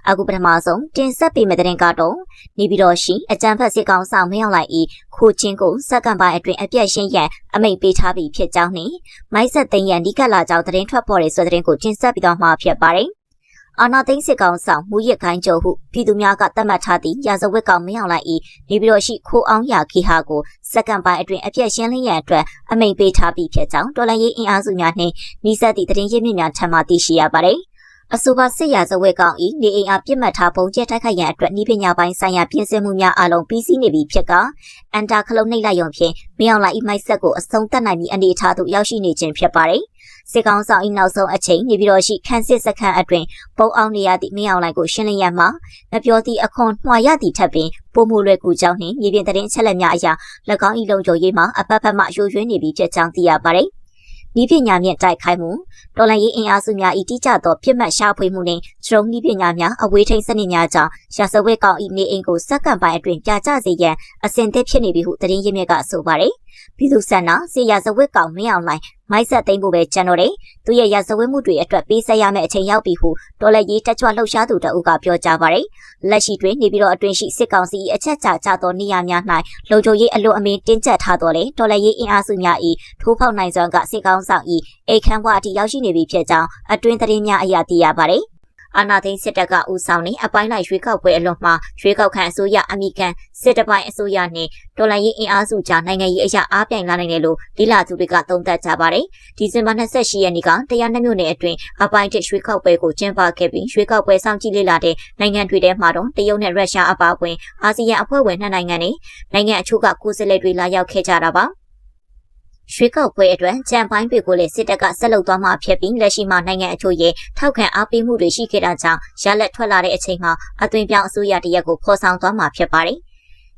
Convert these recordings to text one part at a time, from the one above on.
အခုပထမဆုံးတင်ဆက်ပေးမယ့်သတင်းကတော့နေပြည်တော်ရှိအကြံဖက်စစ်ကောင်ဆောင်မင်းအောင်လှိုင်၏ခိုချင်းကိုစက္ကန့်ပိုင်းအတွင်းအပြတ်ရှင်းရန်အမိန့်ပေးထားပြီးဖြစ်ကြောင်းနှင့်မိုက်ဆက်သိန်းရန်ဒီကလာကြောင်းသတင်းထွက်ပေါ်တဲ့ဆိုတဲ့သတင်းကိုတင်ဆက်ပြီးတော့မှာဖြစ်ပါတယ်။အာနာသိန်းစစ်ကောင်ဆောင်မူရစ်ခိုင်းကြုံဟုပြည်သူများကသတ်မှတ်ထားသည့်ရာဇဝတ်ကောင်မင်းအောင်လှိုင်၏နေပြည်တော်ရှိခိုအောင်ရခေဟာကိုစက္ကန့်ပိုင်းအတွင်းအပြတ်ရှင်းလင်းရန်အတွက်အမိန့်ပေးထားပြီးဖြစ်ကြောင်းတော်လှန်ရေးအင်အားစုများနှင့်နှိစက်သည့်သတင်းရင်းမြစ်များထံမှသိရှိရပါတယ်။အဆိုပါစစ်ရာဇဝတ်ကောင်၏နေအိမ်အားပြစ်မှတ်ထားပုံကျဲတိုက်ခိုက်ရန်အတွက်ဤပညာပိုင်းဆိုင်ရာပြင်ဆင်မှုများအလုံးပြီးစီးနေပြီဖြစ်ကအန်တာခလုံးနှိပ်လိုက်ရုံဖြင့်မင်းအောင်လှိုင်၏မိုက်ဆက်ကိုအဆုံးသတ်နိုင်ပြီးအနေအထားသို့ရောက်ရှိနေခြင်းဖြစ်ပါတယ်။စစ်ကောင်ဆောင်၏နောက်ဆုံးအချိန်နေပြည်တော်ရှိခန်းစစ်စခန်းအတွင်းပုံအောင်နေရသည့်မင်းအောင်လှိုင်ကိုရှင်းလင်းရမှာမပြောသည့်အခွန်မှားရသည့်ထက်ပင်ပုံမှုလွယ်ကူကြောင်းနှင့်မြေပြင်သတင်းချက်လက်များအရာ၎င်း၏လုံခြုံရေးမှာအပတ်ဖက်မှရိုးရွင်းနေပြီဖြစ်ကြောင်းသိရပါတယ်။ဤပညာမြင့်တိုက်ခိုက်မှုတော်လှန်ရေးအင်အားစုများ၏တိကျသောပြစ်မှတ်ရှာဖွေမှုနှင့်ဒရုန်းဤပညာများအဝေးထိန်းစနစ်များကြောင့်ရာဇဝတ်ကောင်၏နေအိမ်ကိုစက္ကန့်ပိုင်းအတွင်းပြကျစေရန်အစဉ်သစ်ဖြစ်နေပြီဟုသတင်းရင်းမြစ်ကဆိုပါတယ်။ပြည်သူ့ဆန္ဒစစ်ရာဇဝတ်ကောင်မင်းအောင်လှိုင်မိုက်ဆက်သိမ်းဖို့ပဲကြံတော့တယ်။သူရဲ့ရာဇဝတ်မှုတွေအတွက်ပေးဆက်ရမယ့်အချိန်ရောက်ပြီဟုတော်လှန်ရေးတက်ကြွလှုပ်ရှားသူတအုပ်ကပြောကြားပါတယ်။လက်ရှိတွင်နေပြည်တော်အတွင်းရှိစစ်ကောင်စီ၏အချက်ချသောနေရာများ၌လုံခြုံရေးအလွန်အမင်းတင်းကျပ်ထားတော်လေတော်လှန်ရေးအင်အားစုများ၏ထိုးဖောက်နိုင်စွမ်းကစစ်ကောင်ဆောင်၏အိတ်ခမ်းဘွားအထိရောက်ရှိနေပြီဖြစ်ကြောင်းအတွင်းသတင်းများအရာသိရပါတယ်။အာနာသိန်းစစ်တပ်ကဦးဆောင်နေအပိုင်းလိုက်ရွေးကောက်ပွဲအလွန်မှာရွေးကောက်ခံအစိုးရအမိကန်စစ်တပိုင်းအစိုးရနှင့်တော်လှန်ရေးအင်အားစုကြားနိုင်ငံရေးအရာအားပြိုင်လာနိုင်တယ်လို့ဒီလာသူတွေကသုံးသပ်ကြပါတယ်။ဒီဇင်ဘာ28ရက်နေ့ကတရားနှမြို့နယ်အတွင်းအပိုင်းတစ်ရွေးကောက်ပွဲကိုကျင်းပခဲ့ပြီးရွေးကောက်ပွဲစောင့်ကြည့်လေ့လာတဲ့နိုင်ငံတွေထဲမှာတော့တရုတ်နဲ့ရုရှားအပါအဝင်အာဆီယံအဖွဲ့ဝင်2နိုင်ငံနဲ့နိုင်ငံအချို့ကကိုယ်စားလှယ်တွေလာရောက်ခဲ့ကြတာပါ။ရွှေကောက်ပွဲအတွက်ကြံပိုင်းတွေကိုလည်းစစ်တပ်ကဆက်လုပ်သွားမှာဖြစ်ပြီးလက်ရှိမှာနိုင်ငံအချို့ရဲ့ထောက်ခံအားပေးမှုတွေရှိခဲ့တာကြောင့်ရလက်ထွက်လာတဲ့အချိန်မှာအသွင်ပြောင်းအစိုးရတရက်ကိုဖော်ဆောင်သွားမှာဖြစ်ပါတယ်။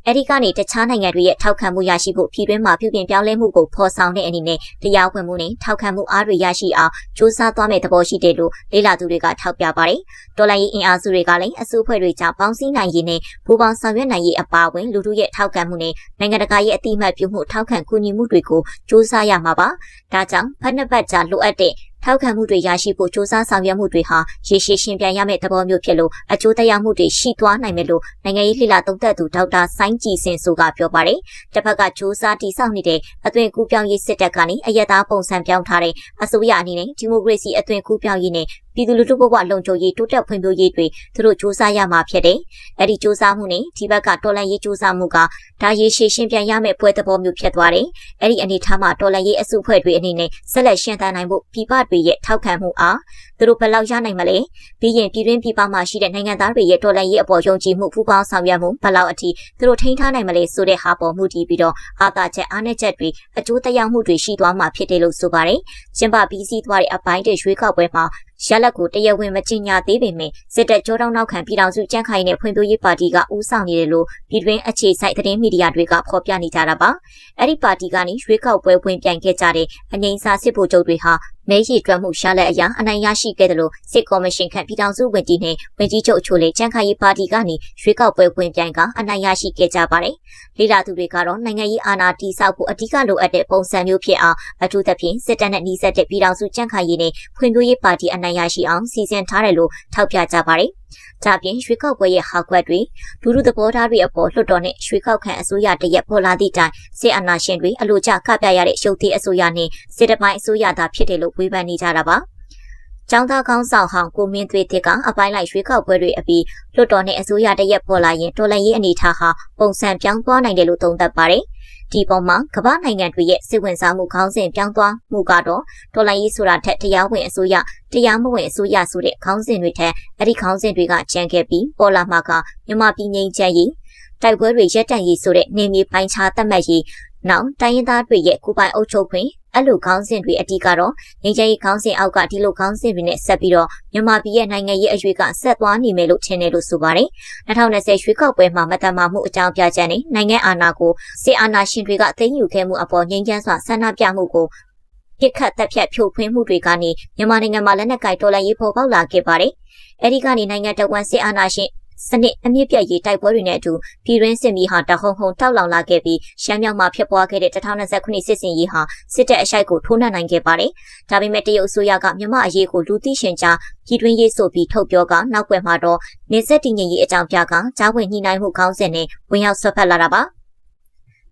အဲဒီကနေတခြားနိုင်ငံတွေရဲ့ထောက်ခံမှုရရှိဖို့ပြည်တွင်းမှာပြုပြင်ပြောင်းလဲမှုကိုဖော်ဆောင်တဲ့အနေနဲ့တရားဝင်မှုနဲ့ထောက်ခံမှုအားတွေရရှိအောင်စ조사သွားမယ့်သဘောရှိတယ်လို့လေ့လာသူတွေကထောက်ပြပါတယ်။တော်လှန်ရေးအင်အားစုတွေကလည်းအစိုးအဖွဲ့တွေကြောင့်ပေါင်းစည်းနိုင်ရေးနဲ့ပူးပေါင်းဆောင်ရွက်နိုင်ရေးအပါအဝင်လူထုရဲ့ထောက်ခံမှုနဲ့နိုင်ငံတကာရဲ့အတိအမှတ်ပြုမှုထောက်ခံကူညီမှုတွေကိုစ조사ရမှာပါ။ဒါကြောင့်ဖက်နှစ်ပတ်ကြာလိုအပ်တဲ့ထောက်ခံမှုတွေရရှိဖို့စ조사ဆောင်ရွက်မှုတွေဟာရေရှည်ရှင်ပြန်ရမယ့်သဘောမျိုးဖြစ်လို့အကျိုးတရားမှုတွေရှိသွားနိုင်မယ်လို့နိုင်ငံရေးလှိလာသုံးသပ်သူဒေါက်တာစိုင်းကြည်စင်ဆိုကပြောပါတယ်။တစ်ဖက်ကစ조사တည်ဆောက်နေတဲ့အသွင်ကူးပြောင်းရေးစစ်တပ်ကနေအယက်သားပုံစံပြောင်းထားတဲ့အစိုးရအနေနဲ့ဒီမိုကရေစီအသွင်ကူးပြောင်းရေးနဲ့ပြည်သူလူထုဘဝလုံခြုံရေးတိုးတက်ဖွံ့ဖြိုးရေးတွေသူတို့စ조사ရမှာဖြစ်တယ်။အဲဒီစ조사မှုနဲ့ဒီဘက်ကတော်လှန်ရေးစ조사မှုကဒါရေရှည်ရှင်ပြန်ရမယ့်ပွဲသဘောမျိုးဖြစ်သွားတယ်။အဲဒီအနေထားမှာတော်လှန်ရေးအစုအဖွဲ့တွေအနေနဲ့ဆက်လက်ရှင်သန်နိုင်ဖို့ပြည်ပတွေရဲ့ထောက်ခံမှုအားသူတို့ဘယ်လောက်ရနိုင်မလဲ။ပြီးရင်ပြည်တွင်းပြည်ပမှာရှိတဲ့နိုင်ငံသားတွေရဲ့တော်လှန်ရေးအပေါ်ယုံကြည်မှုပူးပေါင်းဆောင်ရွက်မှုဘယ်လောက်အထိသူတို့ထိန်းထားနိုင်မလဲဆိုတဲ့ဟာပေါ်မှုတည်ပြီးတော့အာသာချက်အားနည်းချက်တွေအကျိုးသက်ရောက်မှုတွေရှိသွားမှာဖြစ်တယ်လို့ဆိုပါတယ်။ကျင်းပပြီးစီးသွားတဲ့အပိုင်းတွေရွေးကောက်ပွဲမှာရလက်ကိုတရားဝင်မကြေညာသေးပေမဲ့စစ်တပ်ကြောတောင်းနောက်ခံပြည်တော်စုကြံ့ခိုင်တဲ့ဖွံ့ဖြိုးရေးပါတီကဦးဆောင်နေတယ်လို့ပြည်တွင်းအခြေစိုက်သတင်းမီဒီယာတွေကဖော်ပြနေကြတာပါ။အဲ့ဒီပါတီကနေရွေးကောက်ပွဲဝင်ပြိုင်ခဲ့ကြတဲ့အငိမ့်စာစစ်ဗိုလ်ချုပ်တွေဟာမဲရည်တွက်မှုရှားလက်အရာအနိုင်ရရှိခဲ့တယ်လို့စစ်ကော်မရှင်ခန့်ပြည်တော်စုဝန်ကြီးနဲ့ဝန်ကြီးချုပ်အချို့လည်းကြံ့ခိုင်ရေးပါတီကနေရွေးကောက်ပွဲဝင်ပြိုင်ကအနိုင်ရရှိခဲ့ကြပါတယ်။လေလာသူတွေကတော့နိုင်ငံရေးအာဏာတည်ဆောက်ဖို့အဓိကလိုအပ်တဲ့ပုံစံမျိုးဖြစ်အောင်အထူးသဖြင့်စစ်တပ်နဲ့နှီးစပ်တဲ့ပြည်တော်စုကြံ့ခိုင်ရေးနဲ့ဖွံ့ဖြိုးရေးပါတီအနိုင်ရရှိအောင်စီစဉ်ထားတယ်လို့ထောက်ပြကြပါတယ်။ဒါပြင်ရွှေကောက်ပွဲရဲ့ဟာကွက်တွေလူထုသဘောထားတွေအပေါ်လွှတ်တော်နဲ့ရွှေကောက်ခံအစိုးရတရက်ပေါ်လာသည့်တိုင်စစ်အာဏာရှင်တွေအလိုကျကပြရတဲ့ရုပ်သေးအစိုးရနဲ့စစ်တပိုင်းအစိုးရသာဖြစ်တယ်လို့ဝေဖန်နေကြတာပါ။ကျောင်းသားကောင်းဆောင်ဟောင်းကိုမင်းသွေးတစ်ကအပိုင်းလိုက်ရွှေကောက်ပွဲတွေအပြီးလွှတ်တော်နဲ့အစိုးရတရက်ပေါ်လာရင်တော်လှန်ရေးအနေထားဟာပုံစံပြောင်းသွားနိုင်တယ်လို့သုံးသပ်ပါတယ်။ဒီပေါ်မှာကမ္ဘာနိုင်ငံတွေရဲ့စိတ်ဝင်စားမှုခေါင်းစဉ်ပြောင်းသွားမှုကတော့တော်လှန်ရေးဆိုတာထက်တရားဝင်အစိုးရတရားမဝင်အစိုးရဆိုတဲ့ခေါင်းစဉ်တွေထက်အဲ့ဒီခေါင်းစဉ်တွေကကျန်ခဲ့ပြီးပေါ်လာမှာကမြန်မာပြည်ငြိမ်းချမ်းရေးတိုက်ပွဲတွေရပ်တန့်ရေးဆိုတဲ့နေမြေပိုင်းခြားသတ်မှတ်ရေးနောက်တိုင်းရင်းသားတွေရဲ့ကိုယ်ပိုင်အုပ်ချုပ်ခွင့်အဲ့လိုခေါင်းစဉ်တွေအတိကတော့ငြိမ်းချမ်းရေးခေါင်းစဉ်အောက်ကဒီလိုခေါင်းစဉ်တွေနဲ့ဆက်ပြီးတော့မြန်မာပြည်ရဲ့နိုင်ငံရေးအရွေးကဆက်သွားနေမယ်လို့ထင်တယ်လို့ဆိုပါတယ်။2020ရွေးကောက်ပွဲမှာမတမာမှုအကြောင်းပြချက်နဲ့နိုင်ငံအာဏာကိုစစ်အာဏာရှင်တွေကသိမ်းယူခဲ့မှုအပေါ်ငြိမ်းချမ်းစွာဆန္ဒပြမှုကိုပြစ်ခတ်တပ်ဖြတ်ဖြိုခွင်းမှုတွေကနေမြန်မာနိုင်ငံမှာလက်နက်ကိုင်တော်လှန်ရေးပေါ်ပေါက်လာခဲ့ပါတယ်။အဲဒီကနေနိုင်ငံတော်ဝန်စစ်အာဏာရှင် စနစ်အမြင့်ပြတ်ရေးတိုက်ပွဲတွေနဲ့အတူပြည်တွင်းစစ်မီးဟာတဟုန်ဟုန်တောက်လောင်လာခဲ့ပြီးရှမ်းမြောက်မှာဖြစ်ပွားခဲ့တဲ့2020ခုနှစ်စစ်စင်ရေးဟာစစ်တပ်အရှိုက်ကိုထိုးနှက်နိုင်ခဲ့ပါတယ်။ဒါပေမဲ့တရုတ်အစိုးရကမြန်မာအရေးကိုလူသိရှင်ကြားပြည်တွင်းရေးဆိုပြီးထုတ်ပြောကနောက်ွယ်မှာတော့နေဆက်တည်ငြိမ်ရေးအကြောင်းပြကကြားဝင်ညှိနှိုင်းမှုခေါင်းစဉ်နဲ့ဝင်ရောက်ဆွတ်ဖက်လာတာပါ။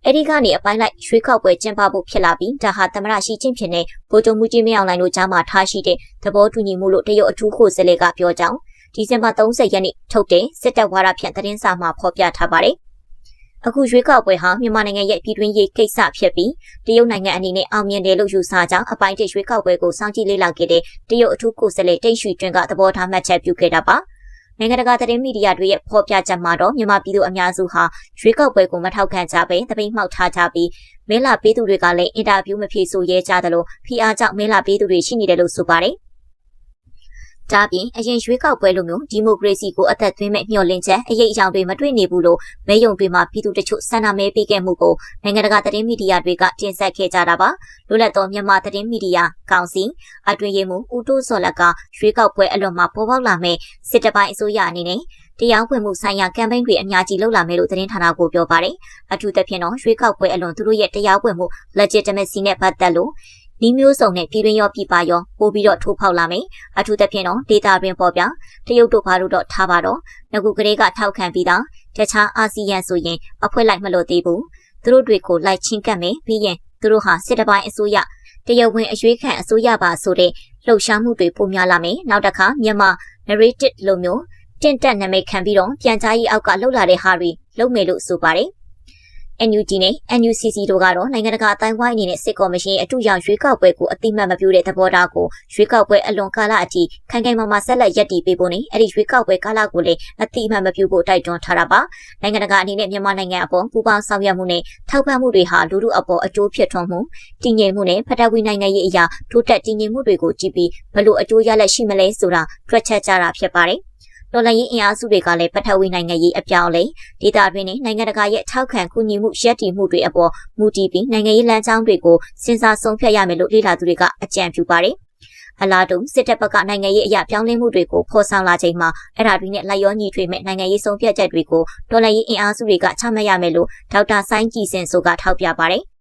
အဲဒီကနေအပိုင်းလိုက်ရွှေခောက်ပွဲကျင်းပဖို့ဖြစ်လာပြီးဒါဟာသမရရှိချင်းဖြစ်နေဗိုလ်ချုပ်မှုကြီးမင်းအောင်လှိုင်တို့ကြားမှာထားရှိတဲ့သဘောတူညီမှုလို့တရုတ်အထူးကိုယ်စားလှယ်ကပြောကြောင်းဒီဇင်ဘာ30ရက်နေ့ထုတ်တဲ့စစ်တပ်ဝါဒဖြန့်သတင်းစာမှာဖော်ပြထားပါတယ်။အခုရွေးကောက်ပွဲဟာမြန်မာနိုင်ငံရဲ့ပြည်တွင်းရေးကိစ္စဖြစ်ပြီးတရုတ်နိုင်ငံအနေနဲ့အောင်မြင်တယ်လို့ယူဆကြောင်းအပိုင်းတစ်ရွေးကောက်ပွဲကိုစောင့်ကြည့်လေ့လာခဲ့တဲ့တရုတ်အထူးကိုယ်စားလှယ်တိတ်ရွှေကျွန်းကသဘောထားမှတ်ချက်ပြုခဲ့တာပါ။နိုင်ငံတကာသတင်းမီဒီယာတွေရဲ့ဖော်ပြချက်မှာတော့မြန်မာပြည်သူအများစုဟာရွေးကောက်ပွဲကိုမထောက်ခံကြဘဲတပိတ်မှောက်ထားကြပြီးမဲလာပေးသူတွေကလည်းအင်တာဗျူးမဖြေဆိုရဲကြသလိုဖိအားကြောင့်မဲလာပေးသူတွေရှိနေတယ်လို့ဆိုပါတယ်။ဒါပြင်အရင်ရွေးကောက်ပွဲလိုမျိုးဒီမိုကရေစီကိုအသက်သွင်းမဲ့မျှော်လင့်ချက်အရေးအယောင်တွေမတွေ့နေဘူးလို့မဲယုံတွေမှာပြည်သူတချို့ဆန္ဒမဲပေးခဲ့မှုကိုနိုင်ငံတကာသတင်းမီဒီယာတွေကတင်ဆက်ခဲ့ကြတာပါလွတ်လပ်သောမြန်မာသတင်းမီဒီယာကောင်စီအတွင်းရေးမှူးဦးတိုးစောလကရွေးကောက်ပွဲအလွန်မှာပေါ်ပေါက်လာမဲ့စစ်တပ်ပိုင်းအစိုးရအနေနဲ့တရားဝင်မှုဆိုင်ရာကမ်ပိန်းတွေအများကြီးလုပ်လာမယ်လို့သတင်းဌာနကိုပြောပါတယ်အထူးသဖြင့်တော့ရွေးကောက်ပွဲအလွန်သူတို့ရဲ့တရားဝင်မှု legitimacy နဲ့ပတ်သက်လို့ဒီမျိုးစုံနဲ့ပြည်တွင်းရောပြည်ပရောပို့ပြီးတော့ထိုးဖောက်လာမယ်အထူးသဖြင့်တော့ဒေတာတွင်ပေါ်ပြတရုတ်တို့ဘာလို့တော့ထားပါတော့ငကူကလေးကထောက်ခံပြီးသားတခြားအာဆီယံဆိုရင်အဖွဲ့လိုက်မလို့သေးဘူးသူတို့တွေကိုလိုက်ချင်းကပ်မယ်ပြီးရင်သူတို့ဟာစစ်တပိုင်းအစိုးရတရားဝင်အရွေးခံအစိုးရပါဆိုတဲ့လှုပ်ရှားမှုတွေပိုများလာမယ်နောက်တစ်ခါမြန်မာ narrative လိုမျိုးတင့်တက်နာမည်ခံပြီးတော့ပြန်ကြားရေးအောက်ကလှုပ်လာတဲ့ဟာတွေလုပ်မယ်လို့ဆိုပါတယ်NUG နဲ့ NUCC တို့ကတော့နိုင်ငံတကာအတိုင်းဝိုင်းအနေနဲ့စစ်ကော်မရှင်အထူးရောက်ရွေးကောက်ပွဲကိုအတိမတ်မပြုတဲ့သဘောထားကိုရွေးကောက်ပွဲအလွန်ကာလအထိခိုင်ခိုင်မာမာဆက်လက်ရပ်တည်ပေးဖို့နဲ့အဲ့ဒီရွေးကောက်ပွဲကာလကိုလည်းအတိမတ်မပြုဖို့တိုက်တွန်းထားတာပါနိုင်ငံတကာအနေနဲ့မြန်မာနိုင်ငံအပေါ်ပူးပေါင်းဆောင်ရွက်မှုနဲ့ထောက်ပံ့မှုတွေဟာလူထုအပေါ်အကျိုးဖြစ်ထွန်းမှုတည်ငြိမ်မှုနဲ့ဖက်ဒရယ်နိုင်ငံရေးအရာထိုးတက်တည်ငြိမ်မှုတွေကိုကြည့်ပြီးဘယ်လိုအကျိုးရလဒ်ရှိမလဲဆိုတာတွက်ချက်ကြတာဖြစ်ပါတယ်တော်လှန်ရေးအင်အားစုတွေကလည်းပထဝီနိုင်ငံရေးအပြောင်းလဲဒေသတွင်းနဲ့နိုင်ငံတကာရဲ့ထောက်ခံကူညီမှုရပ်တည်မှုတွေအပေါ်မူတည်ပြီးနိုင်ငံရေးလမ်းကြောင်းတွေကိုစဉ်းစားဆုံးဖြတ်ရမယ်လို့လေ့လာသူတွေကအကြံပြုပါတယ်။အလားတူစစ်တပ်ဘက်ကနိုင်ငံရေးအရာပြောင်းလဲမှုတွေကိုဖော်ဆောင်လာချိန်မှာအဲ့ဒါတွေနဲ့လိုက်ရောညီထွေမဲ့နိုင်ငံရေးဆုံးဖြတ်ချက်တွေကိုတော်လှန်ရေးအင်အားစုတွေကချမှတ်ရမယ်လို့ဒေါက်တာဆိုင်းကြည်စင်ဆိုကထောက်ပြပါတယ်။